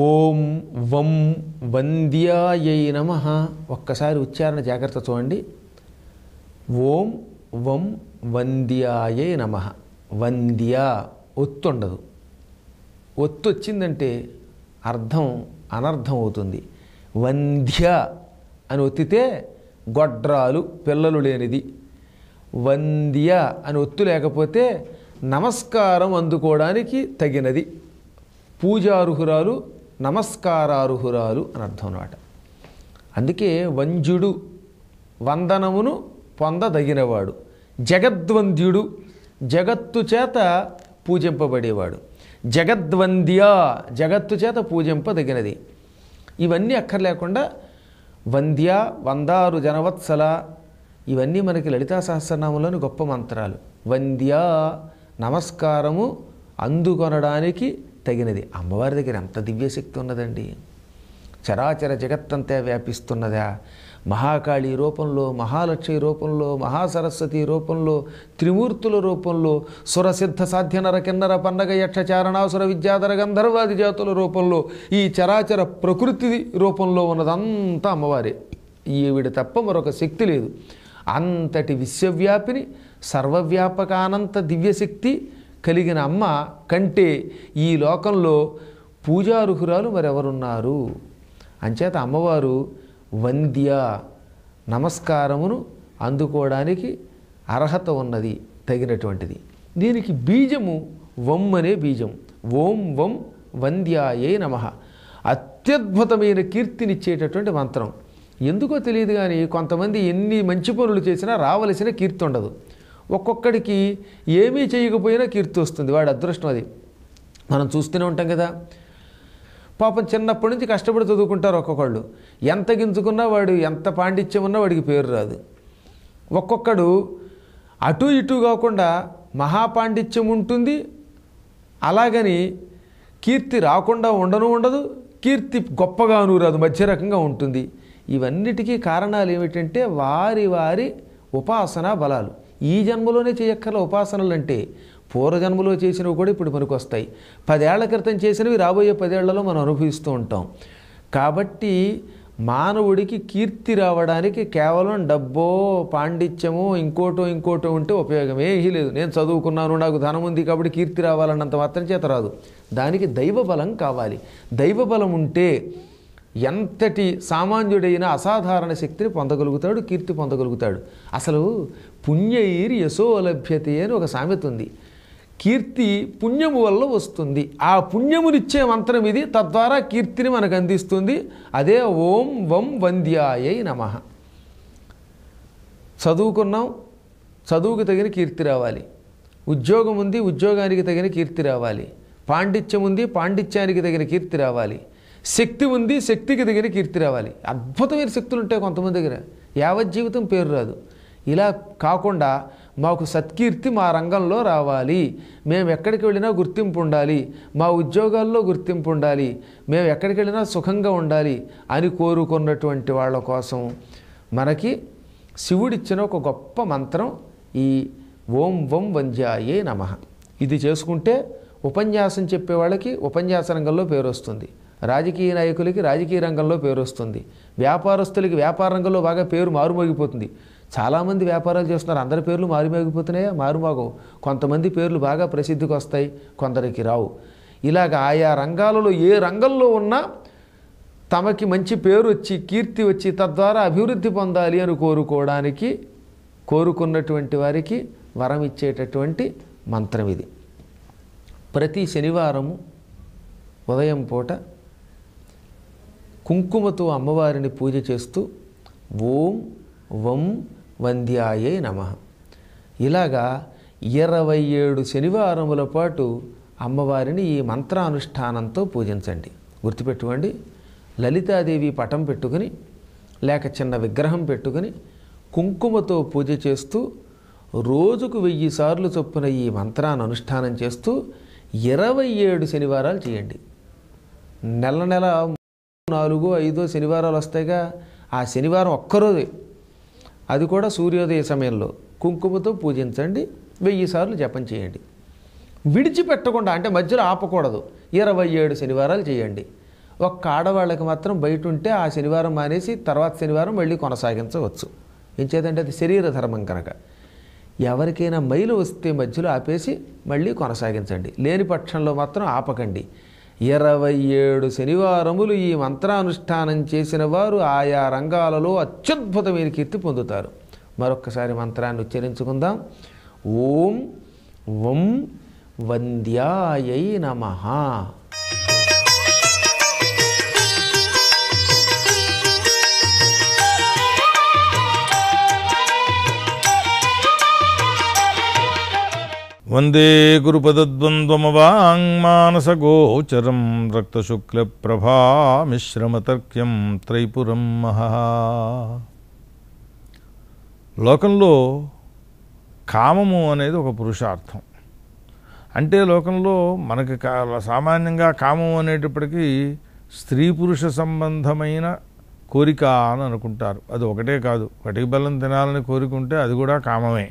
ఓం వం వంద్యాయై నమః. ఒక్కసారి ఉచ్చారణ జాగ్రత్త చూడండి. ఓం వం వంద్యాయై నమః. వంద్య ఒత్తు ఉండదు. ఒత్తు వచ్చిందంటే అర్థం అనర్థం అవుతుంది. వంధ్య అని ఒత్తితే గొడ్రాలు పిల్లలు లేనిది. వంద్య అని ఒత్తు లేకపోతే నమస్కారం అందుకోవడానికి తగినది, పూజార్హురాలు, నమస్కారార్హురాలు అని అర్థం అన్నమాట. అందుకే వంద్యుడు వందనమును పొందదగినవాడు, జగద్వంద్యుడు జగత్తు చేత పూజింపబడేవాడు, జగద్వంద్య జగత్తు చేత పూజింపదగినది. ఇవన్నీ అక్కర్లేకుండా వంద్య, వందారు జనవత్సల, ఇవన్నీ మనకి లలితా సహస్రనామంలోని గొప్ప మంత్రాలు. వంద్య నమస్కారము అందుకొనడానికి తగినది. అమ్మవారి దగ్గర ఎంత దివ్యశక్తి ఉన్నదండి. చరాచర జగత్తంతా వ్యాపిస్తున్నదా. మహాకాళి రూపంలో, మహాలక్ష్మి రూపంలో, మహాసరస్వతి రూపంలో, త్రిమూర్తుల రూపంలో, సురసిద్ధ సాధ్య నర కిన్నర పన్నగ యక్ష చారణాసుర విద్యాధర గంధర్వాది జాతుల రూపంలో, ఈ చరాచర ప్రకృతి రూపంలో ఉన్నదంతా అమ్మవారే. ఈవిడ తప్ప మరొక శక్తి లేదు. అంతటి విశ్వవ్యాపిని, సర్వవ్యాపకానంత దివ్యశక్తి కలిగిన అమ్మ కంటే ఈ లోకంలో పూజార్హురాలు మరెవరున్నారు? అంచేత అమ్మవారు వంద్య, నమస్కారమును అందుకోవడానికి అర్హత ఉన్నది, తగినటువంటిది. దీనికి బీజము వం అనే బీజం. ఓం వం వంద్యాయై నమః. అత్యద్భుతమైన కీర్తినిచ్చేటటువంటి మంత్రం. ఎందుకో తెలియదు కానీ కొంతమంది ఎన్ని మంచి పనులు చేసినా రావలసిన కీర్తి ఉండదు. ఒక్కొక్కడికి ఏమీ చేయకపోయినా కీర్తి వస్తుంది. వాడి అదృష్టం అది. మనం చూస్తూనే ఉంటాం కదా. పాపం చిన్నప్పటి నుంచి కష్టపడి చదువుకుంటారు ఒక్కొక్కళ్ళు. ఎంత గింజుకున్నా వాడు, ఎంత పాండిత్యం ఉన్నా వాడికి పేరు రాదు. ఒక్కొక్కడు అటు ఇటు కాకుండా మహాపాండిత్యం ఉంటుంది, అలాగని కీర్తి రాకుండా ఉండదు, కీర్తి గొప్పగాను రాదు, మధ్య రకంగా ఉంటుంది. ఇవన్నిటికీ కారణాలు ఏమిటంటే వారి వారి ఉపాసనా బలాలు. ఈ జన్మలోనే చేయక్కర్ల ఉపాసనలు అంటే పూర్వజన్మలో చేసినవి కూడా ఇప్పుడు మనకు వస్తాయి. 10 ఏళ్ల క్రితం చేసినవి రాబోయే 10 ఏళ్లలో మనం అనుభవిస్తూ ఉంటాం. కాబట్టి మానవుడికి కీర్తి రావడానికి కేవలం డబ్బో, పాండిత్యమో, ఇంకోటో ఉంటే ఉపయోగమే లేదు. నేను చదువుకున్నాను, నాకు ధనం ఉంది కాబట్టి కీర్తి రావాలన్నంత మాత్రం చేత రాదు. దానికి దైవబలం కావాలి. దైవబలం ఉంటే ఎంతటి సామాన్యుడైన అసాధారణ శక్తిని పొందగలుగుతాడు, కీర్తి పొందగలుగుతాడు. అసలు పుణ్యైర్ యశో లభ్యతే అని ఒక సామెత ఉంది. కీర్తి పుణ్యము వల్ల వస్తుంది. ఆ పుణ్యమునిచ్చే మంత్రం ఇది. తద్వారా కీర్తిని మనకు అందిస్తుంది. అదే ఓం వం వంద్యాయై నమః. చదువుకున్నాం, చదువుకు తగిన కీర్తి రావాలి. ఉద్యోగం ఉంది, ఉద్యోగానికి తగిన కీర్తి రావాలి. పాండిత్యం ఉంది, పాండిత్యానికి తగిన కీర్తి రావాలి. శక్తి ఉంది, శక్తికి తగిన కీర్తి రావాలి. అద్భుతమైన శక్తులు ఉంటాయి కొంతమంది దగ్గర, యావజ్జీవితం పేరు రాదు. ఇలా కాకుండా మాకు సత్కీర్తి మా రంగంలో రావాలి, మేము ఎక్కడికి వెళ్ళినా గుర్తింపు ఉండాలి, మా ఉద్యోగాల్లో గుర్తింపు ఉండాలి, మేము ఎక్కడికి వెళ్ళినా సుఖంగా ఉండాలి అని కోరుకున్నటువంటి వాళ్ళ కోసం మనకి శివుడిచ్చిన ఒక గొప్ప మంత్రం ఈ ఓం వం వంద్యాయై నమః. ఇది చేసుకుంటే ఉపన్యాసం చెప్పే వాళ్ళకి ఉపన్యాస రంగంలో పేరు వస్తుంది, రాజకీయ నాయకులకి రాజకీయ రంగంలో పేరు వస్తుంది, వ్యాపారస్తులకి వ్యాపార రంగంలో బాగా పేరు మారుమోగిపోతుంది. చాలామంది వ్యాపారాలు చేస్తున్నారు, అందరి పేర్లు మారుమోగిపోతున్నాయా? మారుమోగవు. కొంతమంది పేర్లు బాగా ప్రసిద్ధికి వస్తాయి, కొందరికి రావు. ఇలాగ ఆయా రంగాలలో ఏ రంగంలో ఉన్నా తమకి మంచి పేరు వచ్చి, కీర్తి వచ్చి, తద్వారా అభివృద్ధి పొందాలి అని కోరుకున్నటువంటి వారికి వరం ఇచ్చేటటువంటి మంత్రం ఇది. ప్రతి శనివారము ఉదయం పూట కుంకుమతో అమ్మవారిని పూజ చేస్తూ ఓం వం వంద్యాయై నమః ఇలాగా 27 శనివారముల పాటు అమ్మవారిని ఈ మంత్రానుష్ఠానంతో పూజించండి. గుర్తుపెట్టుకోండి, లలితాదేవి పటం పెట్టుకుని లేక చిన్న విగ్రహం పెట్టుకుని కుంకుమతో పూజ చేస్తూ రోజుకు 1000 సార్లు చొప్పున ఈ మంత్రాన్ని అనుష్ఠానం చేస్తూ 27 శనివారాలు చేయండి. నెల 4, 5 శనివారాలు వస్తాయిగా, ఆ శనివారం ఒక్కరోజే, అది కూడా సూర్యోదయ సమయంలో కుంకుమతో పూజించండి. 1000 సార్లు జపం చేయండి. విడిచిపెట్టకుండా, అంటే మధ్యలో ఆపకూడదు. 27 శనివారాలు చేయండి. ఒక్క ఆడవాళ్ళకి మాత్రం బయట ఉంటే ఆ శనివారం మానేసి తర్వాత శనివారం మళ్ళీ కొనసాగించవచ్చు. ఎంచేతంటే అది శరీర ధర్మం కనుక. ఎవరికైనా మైలు వస్తే మధ్యలో ఆపేసి మళ్ళీ కొనసాగించండి, లేని పక్షంలో మాత్రం ఆపకండి. 27 శనివారములు ఈ మంత్రానుష్ఠానం చేసిన వారు ఆయా రంగాలలో అత్యద్భుతమైన కీర్తి పొందుతారు. మరొక్కసారి మంత్రాన్ని ఉచ్చరించుకుందాం. ఓం వం వంద్యాయై నమః. వందే గురుపదద్వంద్వమవాంగ్మానసగోచరం రక్తశుక్లప్రభామిశ్రమతర్క్యం త్రైపురం మహా. లోకంలో కామము అనేది ఒక పురుషార్థం. అంటే లోకంలో మనకి సామాన్యంగా కామం అనేటప్పటికీ స్త్రీ పురుష సంబంధమైన కోరిక అని అనుకుంటారు. అది ఒకటే కాదు, కటిక బెల్లం తినాలని కోరికుంటే అది కూడా కామమే.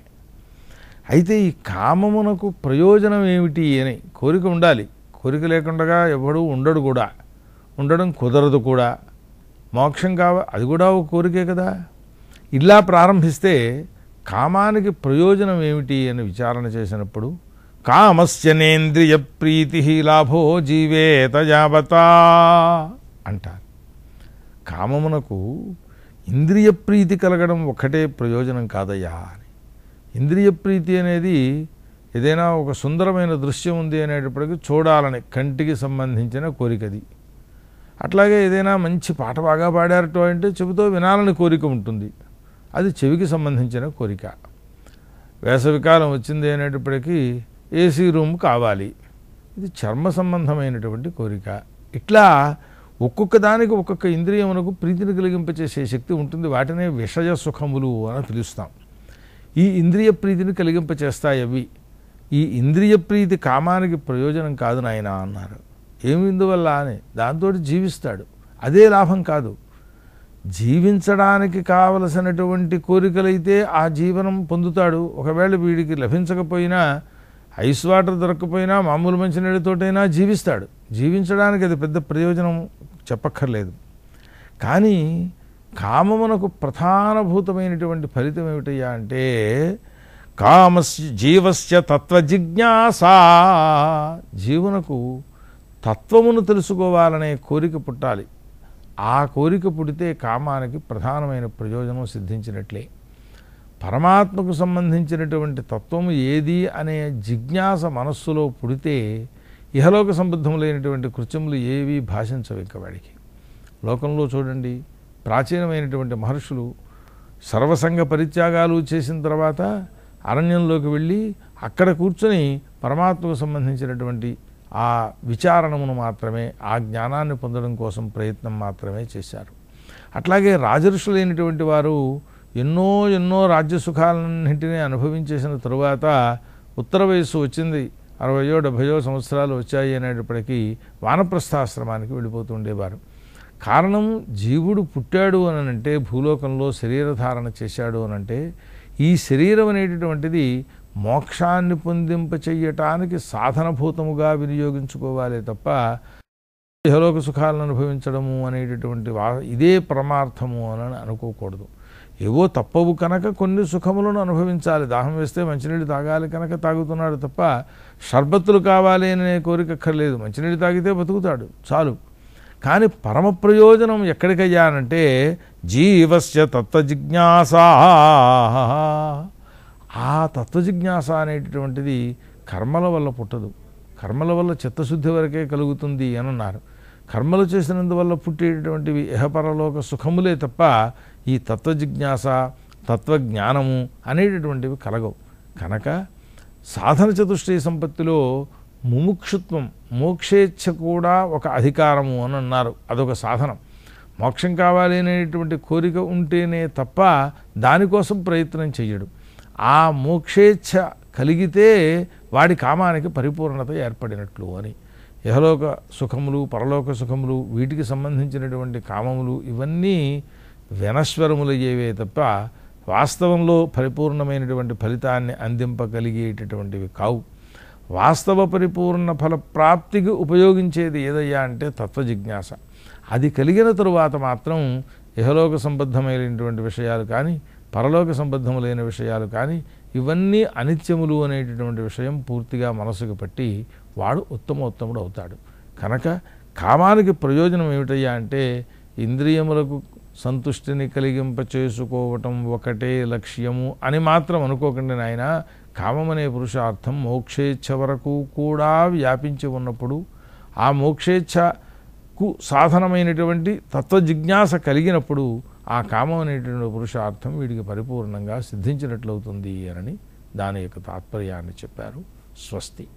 అయితే ఈ కామమునకు ప్రయోజనం ఏమిటి అని కోరిక ఉండాలి. కోరిక లేకుండా ఎవడు ఉండడు కూడా, ఉండడం కుదరదు కూడా. మోక్షం అది కూడా ఒక కోరికే కదా. ఇలా ప్రారంభిస్తే కామానికి ప్రయోజనం ఏమిటి అని విచారణ చేసినప్పుడు కామస్యనేంద్రియ ప్రీతి లాభో జీవేత యావతా అంటారు. కామమునకు ఇంద్రియ ప్రీతి కలగడం ఒక్కటే ప్రయోజనం కాదయ్యా అని. ఇంద్రియ ప్రీతి అనేది ఏదైనా ఒక సుందరమైన దృశ్యం ఉంది అనేటప్పటికీ చూడాలని కంటికి సంబంధించిన కోరికది. అట్లాగే ఏదైనా మంచి పాట బాగా పాడారటో అంటే చెబుతూ వినాలని కోరిక ఉంటుంది, అది చెవికి సంబంధించిన కోరిక. వేసవికాలం వచ్చింది అనేటప్పటికీ ఏసీ రూమ్ కావాలి, ఇది చర్మ సంబంధమైనటువంటి కోరిక. ఇట్లా ఒక్కొక్క దానికి ఒక్కొక్క ఇంద్రియమునకు ప్రీతిని కలిగింపచేసే శక్తి ఉంటుంది. వాటినే విషయ సుఖములు అని పిలుస్తాం. ఈ ఇంద్రియ ప్రీతిని కలిగింపచేస్తాయి అవి. ఈ ఇంద్రియ ప్రీతి కామానికి ప్రయోజనం కాదు నాయన అన్నారు. ఏమిందువల్ల అని దాంతో జీవిస్తాడు, అదే లాభం కాదు. జీవించడానికి కావలసినటువంటి కోరికలైతే ఆ జీవనం పొందుతాడు. ఒకవేళ వీడికి లభించకపోయినా, ఐస్ వాటర్ దొరకకపోయినా మామూలు మంచినీళ్ళతోటైనా జీవిస్తాడు. జీవించడానికి అది పెద్ద ప్రయోజనం చెప్పక్కర్లేదు. కానీ కామమునకు ప్రధానభూతమైనటువంటి ఫలితం ఏమిటయ్యా అంటే కామస్య జీవస్య తత్వజిజ్ఞాస. జీవునకు తత్వమును తెలుసుకోవాలనే కోరిక పుట్టాలి. ఆ కోరిక పుడితే కామానికి ప్రధానమైన ప్రయోజనం సిద్ధించినట్లే. పరమాత్మకు సంబంధించినటువంటి తత్వము ఏది అనే జిజ్ఞాస మనస్సులో పుడితే ఇహలోక సంబద్ధములైనటువంటి కృత్యములు ఏవి భాషించవు ఇంక వాడికి. లోకంలో చూడండి, ప్రాచీనమైనటువంటి మహర్షులు సర్వసంగ పరిత్యాగాలు చేసిన తర్వాత అరణ్యంలోకి వెళ్ళి అక్కడ కూర్చొని పరమాత్మకు సంబంధించినటువంటి ఆ విచారణమును మాత్రమే, ఆ జ్ఞానాన్ని పొందడం కోసం ప్రయత్నం మాత్రమే చేశారు. అట్లాగే రాజర్షులైనటువంటి వారు ఎన్నో రాజ్యసుఖాలన్నింటినీ అనుభవించేసిన తరువాత ఉత్తర వయస్సు వచ్చింది, 60-70 సంవత్సరాలు వచ్చాయి అనేటప్పటికీ వానప్రస్థాశ్రమానికి వెళ్ళిపోతూ ఉండేవారు. కారణం, జీవుడు పుట్టాడు అనంటే, భూలోకంలో శరీరధారణ చేశాడు అనంటే, ఈ శరీరం అనేటటువంటిది మోక్షాన్ని పొందింపచెయ్యటానికి సాధనభూతముగా వినియోగించుకోవాలి తప్ప ఇహలోక సుఖాలను అనుభవించడము అనేటటువంటి ఇదే పరమార్థము అని అనుకోకూడదు. ఏవో తప్పవు కనుక కొన్ని సుఖములను అనుభవించాలి. దాహం వేస్తే మంచినీళ్ళు తాగాలి కనుక తాగుతున్నాడు తప్ప షర్బత్తులు కావాలి అనే కోరికక్కర్లేదు. మంచినీళ్ళు తాగితే బతుకుతాడు చాలు. కానీ పరమ ప్రయోజనం ఎక్కడికయ్యానంటే జీవస్య తత్వజిజ్ఞాస. ఆ తత్వజిజ్ఞాస అనేటటువంటిది కర్మల వల్ల పుట్టదు, కర్మల వల్ల చిత్తశుద్ధి వరకే కలుగుతుంది అని అన్నారు. కర్మలు చేసినందువల్ల పుట్టేటటువంటివి ఇహపరలోక సుఖములే తప్ప ఈ తత్వజిజ్ఞాస, తత్వజ్ఞానము అనేటటువంటివి కలగవు. కనుక సాధన చతుష్టయ సంపత్తిలో ముముక్షుత్వం, మోక్షేచ్ఛ కూడా ఒక అధికారము అని అన్నారు. అదొక సాధనం. మోక్షం కావాలి అనేటువంటి కోరిక ఉంటేనే తప్ప దానికోసం ప్రయత్నం చెయ్యడు. ఆ మోక్షేచ్ఛ కలిగితే వాడి కామానికి పరిపూర్ణత ఏర్పడినట్లు అని. ఇహలోక సుఖములు, పరలోక సుఖములు, వీటికి సంబంధించినటువంటి కామములు ఇవన్నీ వినశ్వరములయ్యేవే తప్ప వాస్తవంలో పరిపూర్ణమైనటువంటి ఫలితాన్ని అందింపగలిగేటటువంటివి కావు. వాస్తవ పరిపూర్ణ ఫల ప్రాప్తికి ఉపయోగించేది ఏదయ్యా అంటే తత్వజిజ్ఞాస. అది కలిగిన తరువాత మాత్రం ఇహలోక సంబద్ధమైనటువంటి విషయాలు కానీ పరలోక సంబద్ధములైన విషయాలు కానీ ఇవన్నీ అనిత్యములు అనేటటువంటి విషయం పూర్తిగా మనసుకు పట్టి వాడు ఉత్తమోత్తముడు అవుతాడు. కనుక కామానికి ప్రయోజనం ఏమిటయ్యా అంటే ఇంద్రియములకు సంతుష్టిని కలిగింప చేసుకోవటం ఒకటే లక్ష్యము అని మాత్రం అనుకోకండి నాయన. కామం అనే పురుషార్థం మోక్షేచ్ఛ వరకు కూడా వ్యాపించి ఉన్నప్పుడు ఆ మోక్షేచ్ఛకు సాధనమైనటువంటి తత్వజిజ్ఞాస కలిగినప్పుడు ఆ కామం అనేటువంటి పురుషార్థం వీడికి పరిపూర్ణంగా సిద్ధించినట్లవుతుంది అని దాని యొక్క తాత్పర్యాన్ని చెప్పారు. స్వస్తి.